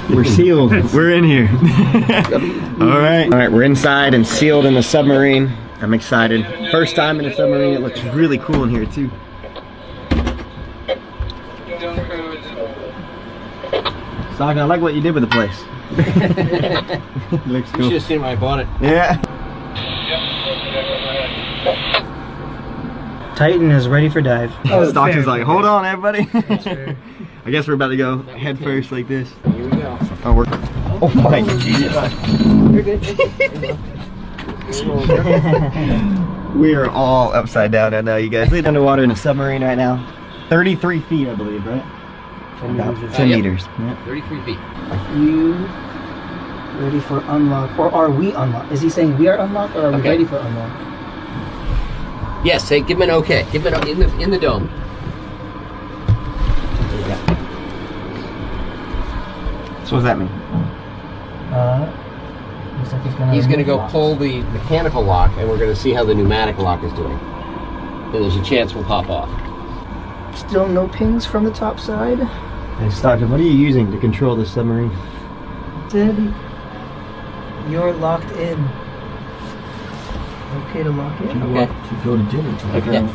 We're sealed. We're in here. All right, we're inside and sealed in the submarine. I'm excited. First time in a submarine. It looks really cool in here too. Stock, I like what you did with the place. Looks cool. You should have seen when I bought it. Yeah. Titan is ready for dive. Stock is like, hold on, everybody. I guess we're about to go head first like this. Here we go. Oh my Jesus. You're good. We are all upside down right now, you guys. We're underwater in a submarine right now. 33 feet, I believe, right? 10 meters. Yep. 33 feet. Are you ready for unlock? Or are we unlocked? Is he saying we are unlocked, or are we ready for unlock? Yes, say, give him an okay. Give him an in the dome. So what does that mean? Looks like He's going to go pull the mechanical lock, and we're going to see how the pneumatic lock is doing. And there's a chance we'll pop off. Still no pings from the top side. Hey, Stockton, what are you using to control the submarine? Dead. You're locked in. Okay to lock in? Okay. Go to Jimmy. Okay.